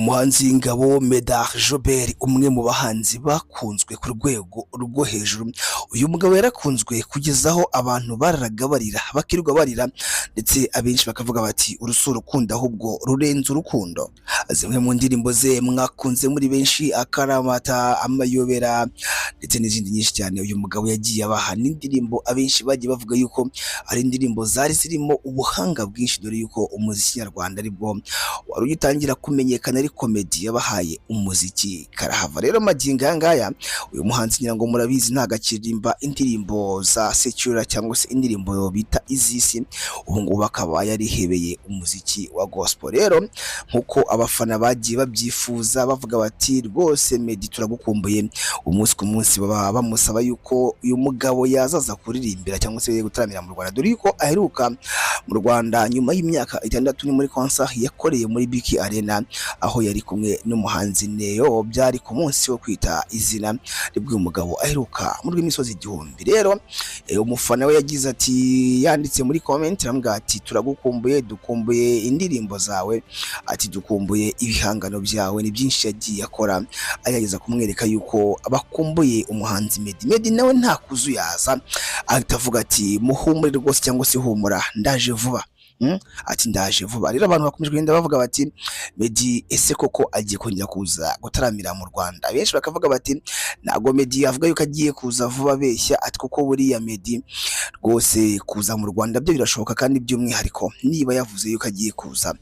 umuhanzi Ngabo Medard Jobert, umwe mu bahanzi bakunzwe ku rwego rwo hejuru. Uyu mugabo yarakunzwe kugeza aho abantu bararaga barira, bakirirwa barira, ndetse abenshi bakavuga bati urusi urukundo ahubwo rurenze urukundo. Zimwe mu ndirimbo ze mwakunze muri benshi, Akaramata, Amayobera ndetse n'izindi nyinshi cyane. Uyu mugabo yagiye abaha n'indirimbo abenshi bagiye bavuga yuko ari indirimbo zari zirimo ubuhanga bwinshi, dore yuko umuziki nyarwanda aribwo wari ugitangira kumenyekana, ari komedi yabahaye umuziki karahava. Rero magingo aya ngaya uyu muhanzi ngira ngo murabizi ntago akiririmba indirimbo za secular cyangwa se indirimbo bita izisi, ubu ngubu akaba yarihebeye umuziki wa gospel. Rero nkuko abafana bagiye babyifuza bavuga bati rwose Meddy turagukumbuye, umunsi ku munsi baba bamusaba yuko uyu mugabo yazaza kuririmbira cyangwa se gutaramira mu Rwanda, dore yuko aheruka mu Rwanda nyuma y'imyaka 6 ni muri concert yakoreye muri Biki Arena, aho yari kumwe n'umuhanzi Neo. Byari ku munsi wo kwita izina ribwo umugabo aheruka muri imisozi igihumbi. Rero umufana we yagize ati, yanditse muri comment aramubwira ati turagukumbuye, dukumbuye indirimbo zawe, ati dukumbuye ibihangano byawe. Ni byinshi yagiye akora ayageza kumwereka yuko abakumbuye umuhanzi Meddy. Meddy nawe nta kuzuyaza ahita avuga ati muhumure rwose cyangwa se humura ndaje vuba. Ati ndaje vuba. Rero abantu bakomeje kugenda bavuga bati Meddy ese koko agiye kongera kuza gutaramira mu Rwanda. Benshi bakavuga bati nago Meddy avuga yuko agiye kuza vuba beshya, ati kuko buriya Meddy rwose kuza mu Rwanda byo birashoboka, kandi by'umwihariko niba yavuze yuko agiye kuza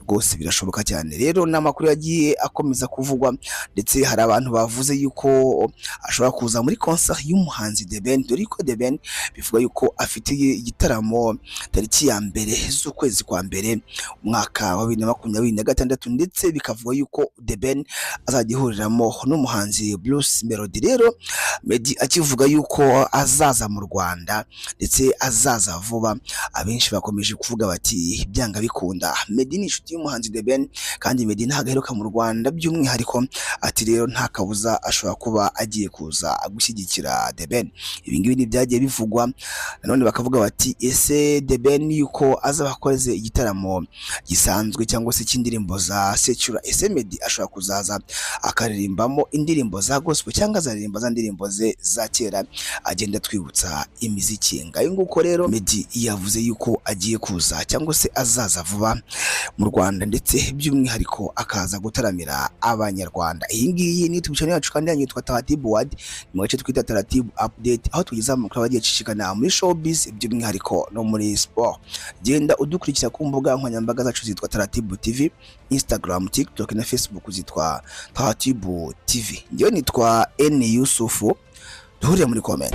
rwose birashoboka cyane. Rero n'amakuru yagiye akomeza kuvugwa, ndetse hari abantu bavuze yuko ashobora kuza muri concert y'umuhanzi The Ben, dore ko The Ben bivuga yuko afite igitaramo tariki ya mbere z'ukwezi kwa mbere umwaka wa 2026, ndetse bikavuga yuko The Ben azagihuriramo n'umuhanzi Bruce Melody. Rero Meddy akivuga yuko azaza mu Rwanda ndetse azaza vuba, abenshi bakomeje kuvuga bati byanga bikunda Meddy ni inshuti y'umuhanzi The Ben, kandi Meddy ntago aheruka mu Rwanda by'umwihariko. Ati rero nta kabuza ashobora kuba agiye kuza gushyigikira The Ben. Ibi ngibi ni byagiye bivugwa, nanone bakavuga bati ese The Ben yuko azabakoreze igitaramo gisanzwe cyangwa se cy'indirimbo za secular, ese Meddy ashobora kuzaza akaririmbamo indirimbo za gospel cyangwa azaririmba za ndirimbo ze za kera, agenda twibutsa imiziki ngayo nguko. Rero Meddy yavuze yuko agiye kuza cyangwa se azaza vuba mu Rwanda, ndetse by'umwihariko akaza gutaramira abanyarwanda. Iyi ngiyi ni YouTube channel yacu kandi yitwa Taratibu World, mu gace twita Taratibu Update, aho tugeza mu bagiye cishikana muri showbiz by'umwihariko no muri sport. Genda udukurikira ku mbuga nkoranyambaga zacu zitwa Taratibu TV, Instagram, TikTok na Facebook zitwa Taratibu TV. Ngiye nitwa N Yusufu, duhurira muri comment.